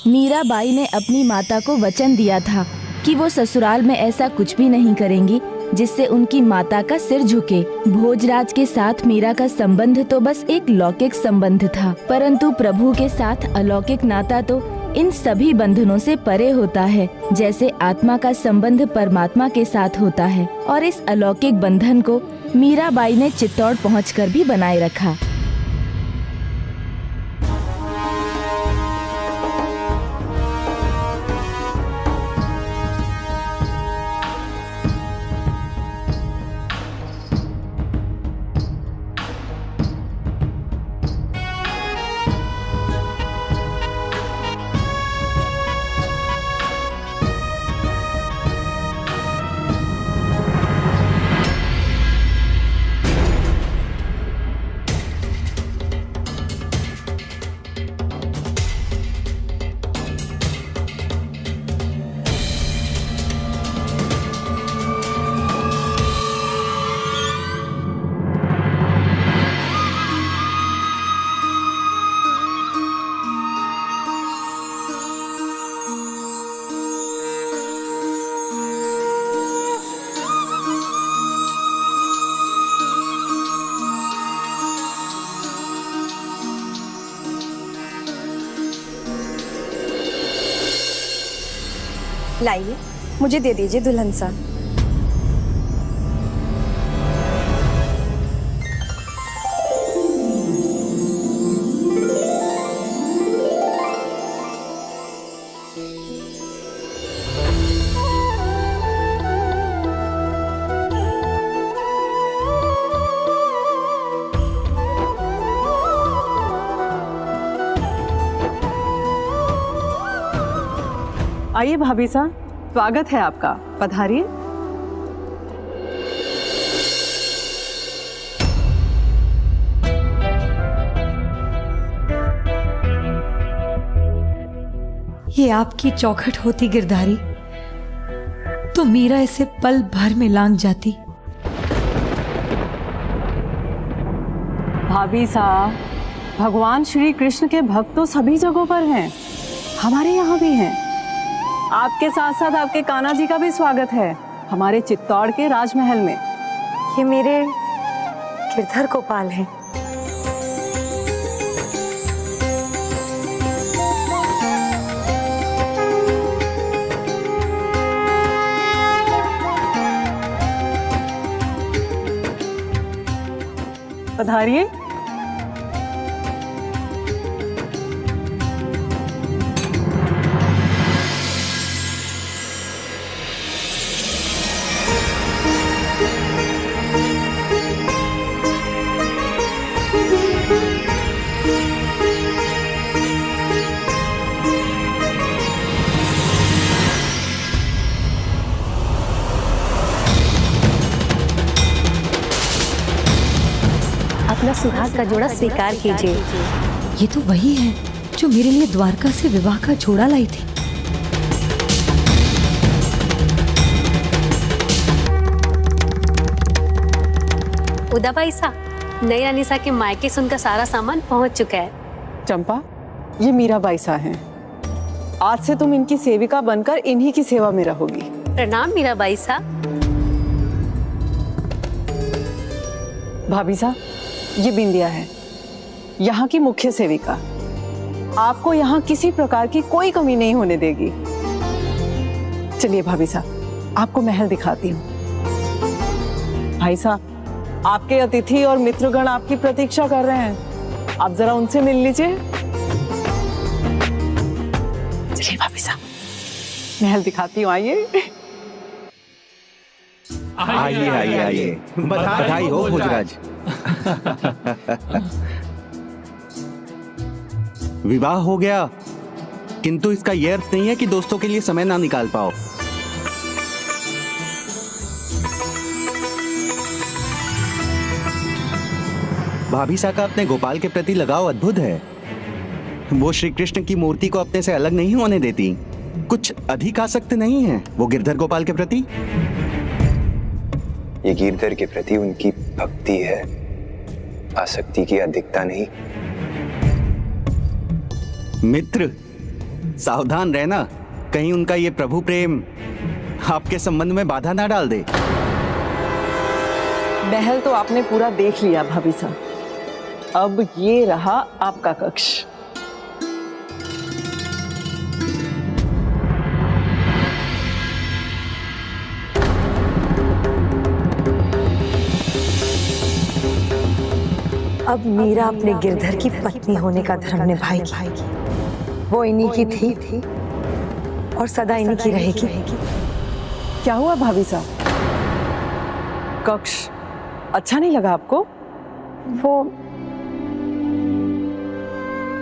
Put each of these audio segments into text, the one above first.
मीराबाई ने अपनी माता को वचन दिया था कि वो ससुराल में ऐसा कुछ भी नहीं करेंगी जिससे उनकी माता का सिर झुके। भोजराज के साथ मीरा का संबंध तो बस एक लौकिक संबंध था, परंतु प्रभु के साथ अलौकिक नाता तो इन सभी बंधनों से परे होता है। जैसे आत्मा का संबंध परमात्मा के साथ होता है, और इस अलौकिक बंधन को मीराबाई ने चित्तौड़ पहुंचकर भी बनाए रखा। लाइए, मुझे दे दीजिए दुल्हन सा। आइए भाभी साहब, स्वागत है आपका, पधारिए। ये आपकी चौखट होती गिरधारी तो मीरा इसे पल भर में लांघ जाती। भाभी साहब, भगवान श्री कृष्ण के भक्त तो सभी जगहों पर हैं, हमारे यहाँ भी हैं। आपके साथ साथ आपके कान्हा जी का भी स्वागत है हमारे चित्तौड़ के राजमहल में। ये मेरे गिरधर गोपाल हैं। पधारिए। अपना सुहाग का जोड़ा स्वीकार कीजिए। ये तो वही है जो मेरे लिए द्वारका से विवाह का जोड़ा लाई थी। उदाबाई सा, नई अनीसा के मायके से उनका सारा सामान पहुंच चुका है। चंपा, ये मीराबाई सा हैं। आज से तुम इनकी सेविका बनकर इन्हीं की सेवा में रहोगी। प्रणाम मीराबाई सा। भाभी साहब, ये बिंदिया है, यहाँ की मुख्य सेविका। आपको यहाँ किसी प्रकार की कोई कमी नहीं होने देगी। चलिए भाभी साहब, आपको महल दिखाती हूँ। भाई साहब, आपके अतिथि और मित्रगण आपकी प्रतीक्षा कर रहे हैं, आप जरा उनसे मिल लीजिए। चलिए भाभी साहब, महल दिखाती हूँ, आइए। आइए आइए आइए, बधाई हो भोजराज। विवाह हो गया, किंतु इसका यह अर्थ नहीं है कि दोस्तों के लिए समय ना निकाल पाओ। भाभी सा का अपने गोपाल के प्रति लगाव अद्भुत है। वो श्री कृष्ण की मूर्ति को अपने से अलग नहीं होने देती। कुछ अधिक आसक्त नहीं है वो गिरधर गोपाल के प्रति। ये गिरधर के प्रति उनकी भक्ति है, आसक्ति की अधिकता नहीं। मित्र, सावधान रहना, कहीं उनका ये प्रभु प्रेम आपके संबंध में बाधा ना डाल दे। महल तो आपने पूरा देख लिया भाभी साहब, अब ये रहा आपका कक्ष। अब मीरा अपने गिरधर की पत्नी होने का धर्म निभाएगी। वो इन्हीं की थी और सदा इन्हीं की रहेगी। क्या हुआ भाभी साहब, कक्ष अच्छा नहीं लगा आपको? वो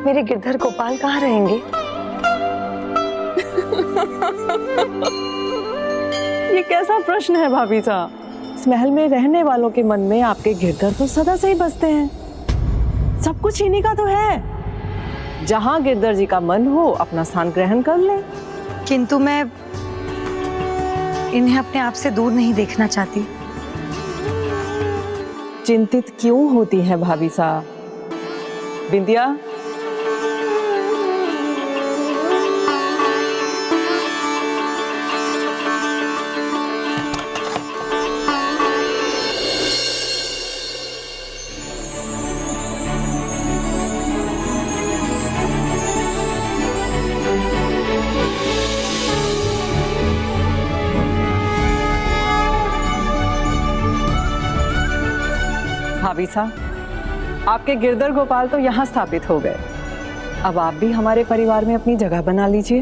मेरे गिरधर गोपाल कहाँ रहेंगे? ये कैसा प्रश्न है भाभी साहब? इस महल में रहने वालों के मन में आपके गिरधर तो सदा से ही बसते हैं। सब कुछ इन्हीं का तो है। जहां गिरधर जी का मन हो अपना स्थान ग्रहण कर ले। किंतु मैं इन्हें अपने आप से दूर नहीं देखना चाहती। चिंतित क्यों होती है भाभी साहब? बिंदिया, भाभी साहब, आपके गिरधर गोपाल तो यहाँ स्थापित हो गए। अब आप भी हमारे परिवार में अपनी जगह बना लीजिए।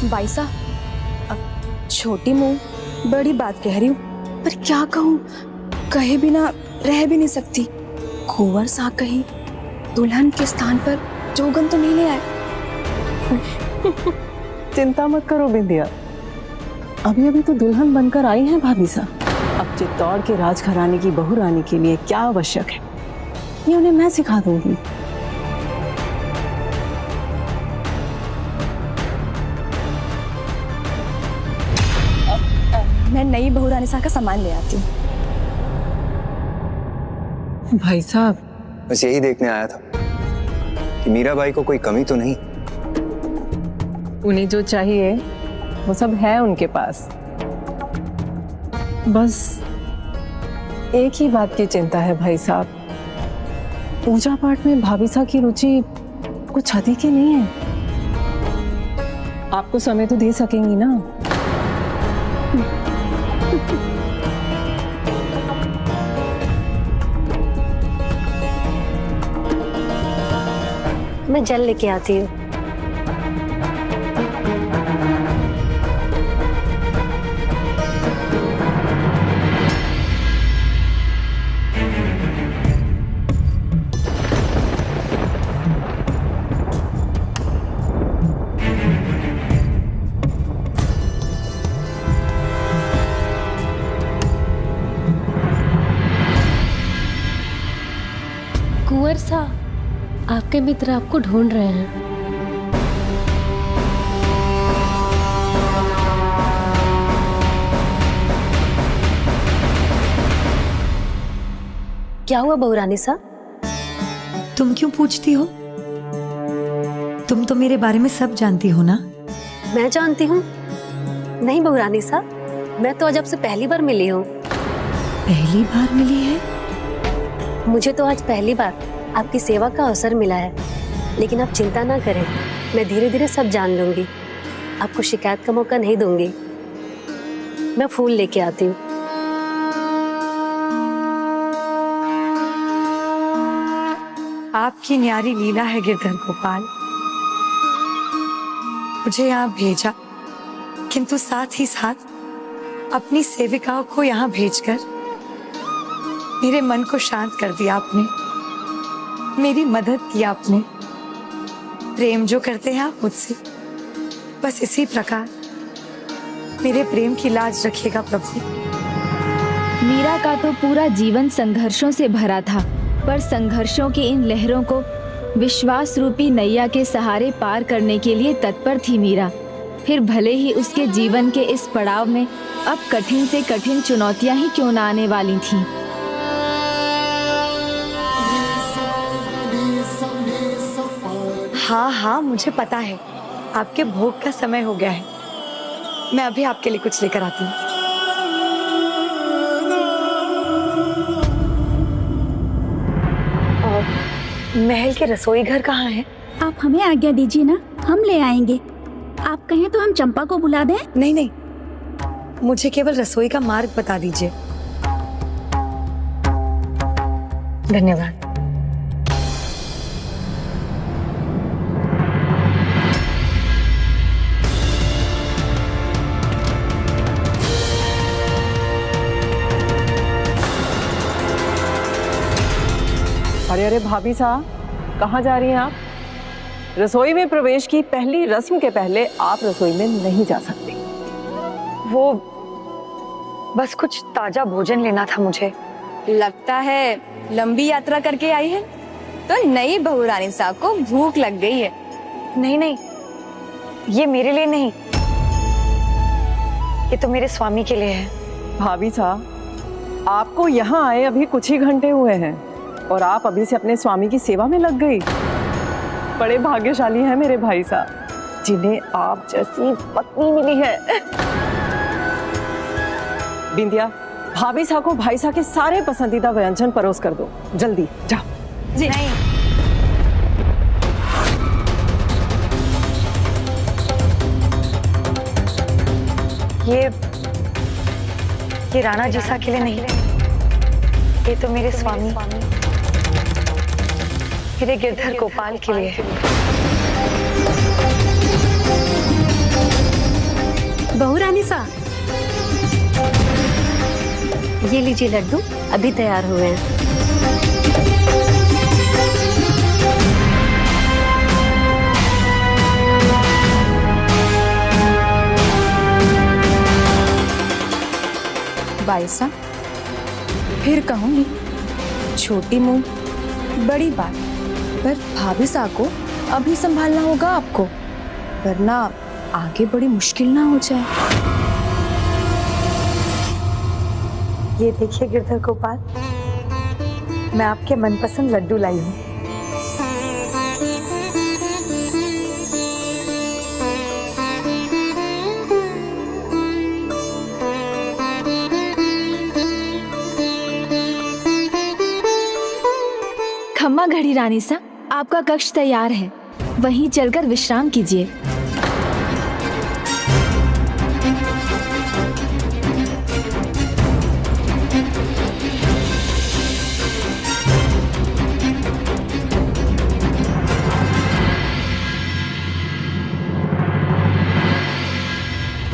भाई साहब, छोटी मुंह बड़ी बात कह रही हूँ, पर क्या कहूँ, कहे बिना रह भी नहीं सकती। कुंवर सा कहीं दुल्हन के स्थान पर जोगन तो नहीं ले आए। चिंता मत करो बिंदिया, अभी अभी तो दुल्हन बनकर आई हैं भाभी साहब। अब चित्तौड़ के राजघराने की बहू रानी के लिए क्या आवश्यक है, ये उन्हें मैं सिखा दूंगी। मैं नई बहू रानी सा का सामान ले आती हूँ। भाई साहब, बस यही देखने आया था कि मीराबाई को कोई कमी तो नहीं। उन्हें जो चाहिए वो सब है उनके पास। बस एक ही बात की चिंता है भाई साहब, पूजा पाठ में भाभी साहब की रुचि कुछ अधिक ही नहीं है। आपको समय तो दे सकेंगी ना? मैं जल लेके आती हूँ। कुंवर सा, आपके मित्र आपको ढूंढ रहे हैं। क्या हुआ बहू रानी सा? तुम क्यों पूछती हो? तुम तो मेरे बारे में सब जानती हो ना? मैं जानती हूँ। नहीं बहू रानी सा, मैं तो आज आपसे पहली बार मिली हूँ। पहली बार मिली है? मुझे तो आज पहली बार आपकी सेवा का अवसर मिला है, लेकिन आप चिंता ना करें, मैं धीरे धीरे सब जान लूंगी। आपको शिकायत का मौका नहीं दूंगी। मैं फूल लेके आती हूँ। आपकी न्यारी लीला है गिरधर गोपाल। मुझे यहाँ भेजा, किंतु साथ ही साथ अपनी सेविकाओं को यहाँ भेजकर मेरे मन को शांत कर दिया आपने। मेरी मदद की आपने। प्रेम जो करते हैं आप मुझसे, बस इसी प्रकार मेरे प्रेम की लाज रखिएगा प्रभु। मीरा का तो पूरा जीवन संघर्षों से भरा था, पर संघर्षों की इन लहरों को विश्वास रूपी नैया के सहारे पार करने के लिए तत्पर थी मीरा। फिर भले ही उसके जीवन के इस पड़ाव में अब कठिन से कठिन चुनौतियां ही क्यों न आने वाली थीं। हाँ हाँ, मुझे पता है आपके भोग का समय हो गया है। मैं अभी आपके लिए कुछ लेकर आती हूँ। महल के रसोई घर कहाँ है? आप हमें आज्ञा दीजिए ना, हम ले आएंगे। आप कहें तो हम चंपा को बुला दें। नहीं नहीं, मुझे केवल रसोई का मार्ग बता दीजिए। धन्यवाद। अरे अरे भाभी साहब, कहाँ जा रही हैं आप? रसोई में प्रवेश की पहली रस्म के पहले आप रसोई में नहीं जा सकती। वो बस कुछ ताजा भोजन लेना था मुझे। लगता है लंबी यात्रा करके आई है, तो नई बहू रानी साहब को भूख लग गई है। नहीं नहीं, ये मेरे लिए नहीं, ये तो मेरे स्वामी के लिए है। भाभी साहब, आपको यहाँ आए अभी कुछ ही घंटे हुए हैं और आप अभी से अपने स्वामी की सेवा में लग गई। बड़े भाग्यशाली हैं मेरे भाई साहब, जिन्हें आप जैसी पत्नी मिली है। बिंदिया, भाभी साहब को भाई साहब के सारे पसंदीदा व्यंजन परोस कर दो, जल्दी जाओ। जी नहीं, ये राणा जी सा के लिए नहीं, ये तो मेरे स्वामी, मेरे गिरधर गोपाल के लिए है। बहू रानी सा, ये लीजिए लड्डू, अभी तैयार हुए हैं। बाईसा, फिर कहूंगी, छोटी मुंह बड़ी बात, पर भाभी साहब को अभी संभालना होगा आपको, वरना आगे बड़ी मुश्किल ना हो जाए। ये देखिए गिरधर गोपाल, मैं आपके मनपसंद लड्डू लाई हूँ। खम्मा घड़ी रानी सा, आपका कक्ष तैयार है, वहीं चलकर विश्राम कीजिए।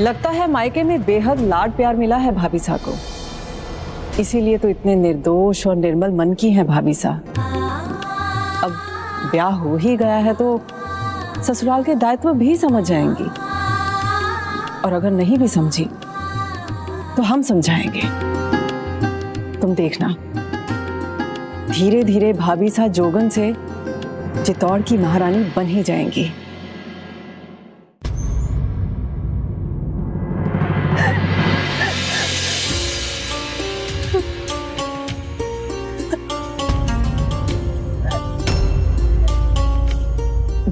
लगता है मायके में बेहद लाड प्यार मिला है भाभी साहब को, इसीलिए तो इतने निर्दोष और निर्मल मन की हैं भाभी साहब। अब ब्याह हो ही गया है तो ससुराल के दायित्व भी समझ जाएंगी, और अगर नहीं भी समझी तो हम समझाएंगे। तुम देखना, धीरे धीरे भाभी साहब जोगन से चित्तौड़ की महारानी बन ही जाएंगी।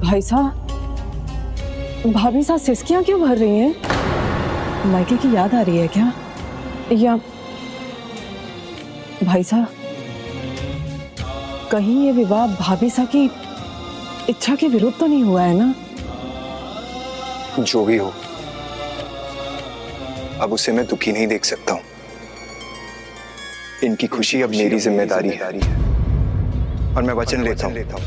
भाई साहब, भाभी साहब सिसकियां क्यों भर रही हैं? मायके की याद आ रही है क्या? या भाई साहब, कहीं ये विवाह भाभी साहब की इच्छा के विरुद्ध तो नहीं हुआ है ना? जो भी हो, अब उसे मैं दुखी नहीं देख सकता हूं। इनकी खुशी अब मेरी जिम्मेदारी है, और मैं वचन लेता हूं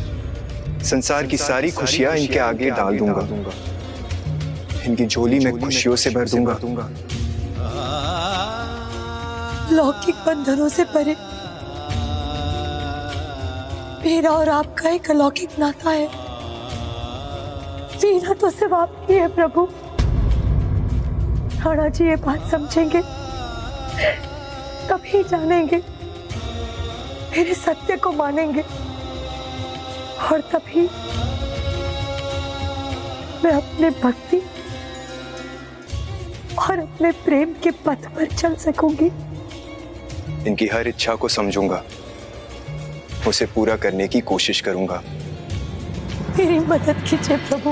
संसार की सारी खुशियां इनके आगे डाल दूंगा, इनकी झोली में खुशियों से भर दूंगा। लौकिक बंधनों से परे मेरा और आपका एक अलौकिक नाता है। जीना तो सिर्फ आपकी है प्रभु। राणा जी ये बात समझेंगे, तभी जानेंगे, मेरे सत्य को मानेंगे, और तभी मैं अपने भक्ति और अपने प्रेम के पथ पर चल सकूंगी। इनकी हर इच्छा को समझूंगा, उसे पूरा करने की कोशिश करूंगा। मेरी मदद कीजिए प्रभु,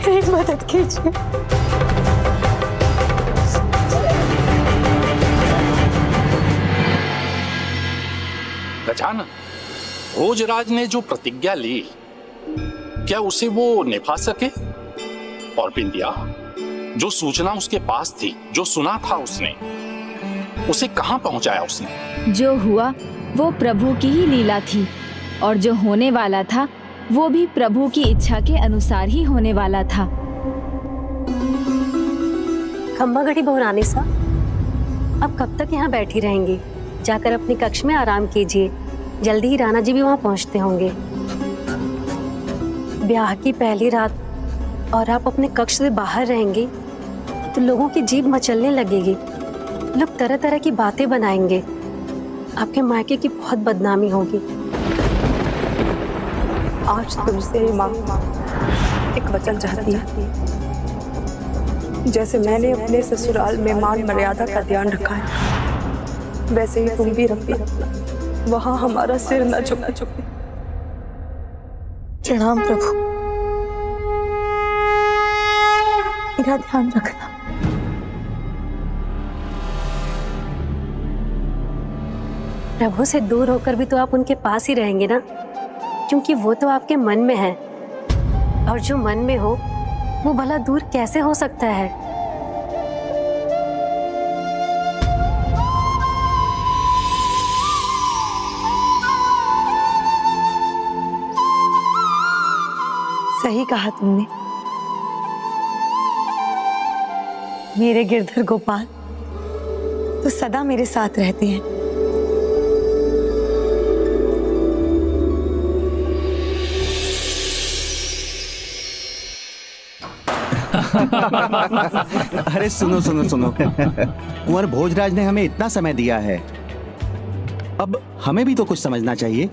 मेरी मदद कीजिए। गजानन, भोजराज ने जो प्रतिज्ञा ली, क्या उसे वो निभा सके? और बिंदिया, जो सूचना उसके पास थी, जो सुना था उसने, उसे कहां पहुंचाया उसने? जो हुआ वो प्रभु की ही लीला थी, और जो होने वाला था वो भी प्रभु की इच्छा के अनुसार ही होने वाला था। खम्बा घड़ी बहू रानी साहब, अब कब तक यहाँ बैठी रहेंगी? जाकर अपने कक्ष में आराम कीजिए, जल्दी ही राणा जी भी वहाँ पहुँचते होंगे। ब्याह की पहली रात और आप अपने कक्ष से बाहर रहेंगे तो लोगों की जीभ मचलने लगेगी, लोग तरह तरह की बातें बनाएंगे, आपके मायके की बहुत बदनामी होगी। आज तुमसे माँ एक वचन चाहती है। जैसे मैंने अपने ससुराल में मान मर्यादा का ध्यान रखा है, वैसे ही तुम भी रखना, वहाँ हमारा सिर न झुके। प्रणाम प्रभु, मेरा ध्यान रखना। प्रभु से दूर होकर भी तो आप उनके पास ही रहेंगे ना, क्योंकि वो तो आपके मन में है, और जो मन में हो वो भला दूर कैसे हो सकता है? सही कहा तुमने। मेरे गिरधर गोपाल तो सदा मेरे साथ रहते हैं। अरे सुनो सुनो सुनो, कुंवर भोजराज ने हमें इतना समय दिया है, अब हमें भी तो कुछ समझना चाहिए।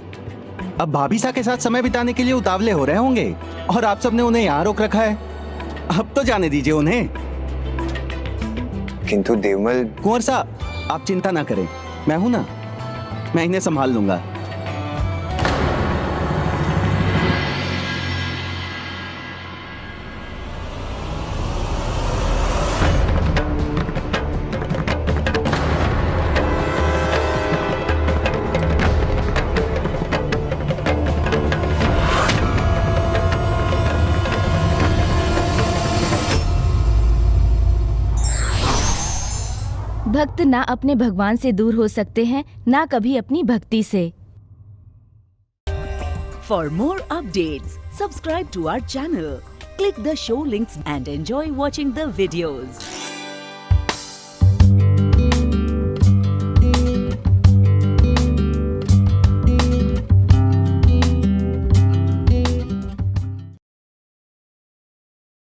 अब भाभी सा के साथ समय बिताने के लिए उतावले हो रहे होंगे, और आप सबने उन्हें यहाँ रोक रखा है। अब तो जाने दीजिए उन्हें। किंतु देवमल, कुंवर साहब आप चिंता ना करें, मैं हूं ना, मैं इन्हें संभाल लूंगा। भक्त ना अपने भगवान से दूर हो सकते हैं, ना कभी अपनी भक्ति से। For more updates, subscribe to our channel, click the show links and enjoy watching the videos.